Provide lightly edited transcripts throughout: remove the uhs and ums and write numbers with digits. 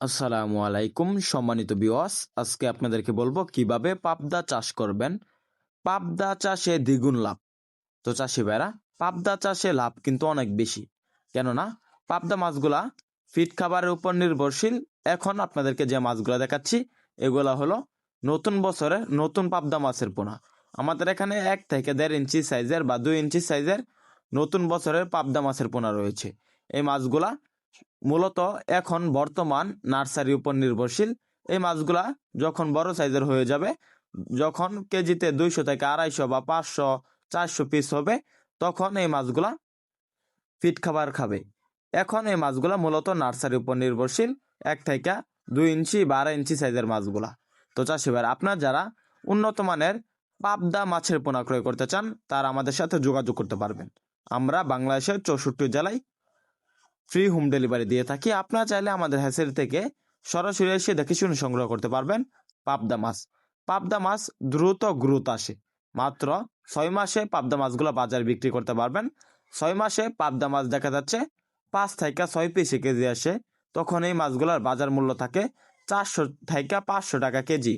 আসসালামু আলাইকুম সম্মানিত ভিউয়ার্স, আজকে আপনাদেরকে বলবো কিভাবে পাবদা চাষ করবেন। পাবদা চাষে দ্বিগুণ লাভ। তো চাষি ভাইরা, পাবদা চাষে লাভ কিন্তু অনেক বেশি, কেননা পাবদা মাছগুলা ফিড খাবারের উপর নির্ভরশীল। এখন আপনাদেরকে যে মাছগুলা দেখাচ্ছি এগুলা হলো নতুন বছরের নতুন পাবদা মাছের পোনা। আমাদের এখানে 1 থেকে 1.5 ইঞ্চি সাইজের বা 2 ইঞ্চি সাইজের নতুন বছরের পাবদা মাছের পোনা রয়েছে। এই মাছগুলা মূলত এখন বর্তমান নার্সারির উপর নির্ভরশীল। এই মাছগুলা যখন বড় সাইজের হয়ে যাবে, যখন কেজিতে 200 থেকে 250 বা 500 400 পিস হবে, তখন এই মাছগুলা ফিড খাবার খাবে। এখন এই মাছগুলা মূলত নার্সারির উপর নির্ভরশীল, 1 থেকে 2 ইঞ্চি বা 2.5 ইঞ্চি সাইজের মাছগুলা। তো চাষি ভাই, আপনার যারা উন্নত মানের পাবদা মাছের পোনা ক্রয় করতে চান তারা আমাদের সাথে যোগাযোগ করতে পারবেন। আমরা বাংলাদেশের 64 জেলায় ফ্রি হোম ডেলিভারি দিয়ে থাকি। আপনারা চাইলে আমাদের হ্যাচেরি থেকে সরাসরি এসে দেখে শুনে সংগ্রহ করতে পারবেন পাবদা মাছ। পাবদা মাছ দ্রুত গ্রোথ আসে। মাত্র 6 মাসে পাবদা মাছগুলো বাজারে বিক্রি করতে পারবেন। 6 মাসে পাবদা মাছ দেখা যাচ্ছে 5 থেকে 6 পিসে কেজি আসে। তখন এই মাছগুলোর বাজার মূল্য থাকে 400 থেকে 500 টাকা কেজি।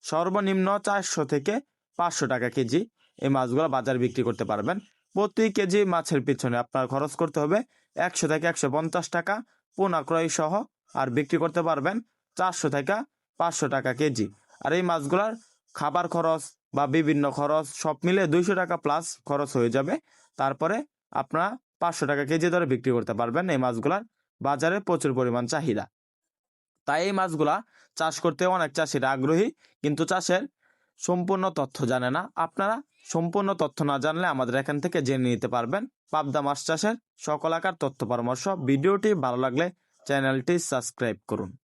সর্বনিম্ন 400 থেকে 500 টাকা কেজি এই মাছগুলো বাজারে বিক্রি করতে পারবেন। প্রতি কেজি মাছের পিছনে আপনার খরচ করতে হবে 100 থেকে 150 টাকা পোনা ক্রয় সহ, আর বিক্রি করতে পারবেন 400 থেকে 500 টাকা কেজি। আর এই মাছগুলার খাবার খরচ বা বিভিন্ন খরচ সব মিলে 200 টাকা প্লাস খরচ হয়ে যাবে। তারপরে আপনারা 500 টাকা কেজি ধরে বিক্রি করতে পারবেন। এই মাছগুলার বাজারে প্রচুর পরিমাণ চাহিদা। তাই এই মাছগুলা চাষ করতে অনেক চাষিরা আগ্রহী, কিন্তু চাষের সম্পূর্ণ তথ্য জানে না। আপনারা সম্পূর্ণ তথ্য না জানলে আমাদের এখান থেকে জেনে নিতে পারবেন পাবদা মাছ চাষের সকল আকার তথ্য পরামর্শ। ভিডিওটি ভালো লাগলে চ্যানেলটি সাবস্ক্রাইব করুন।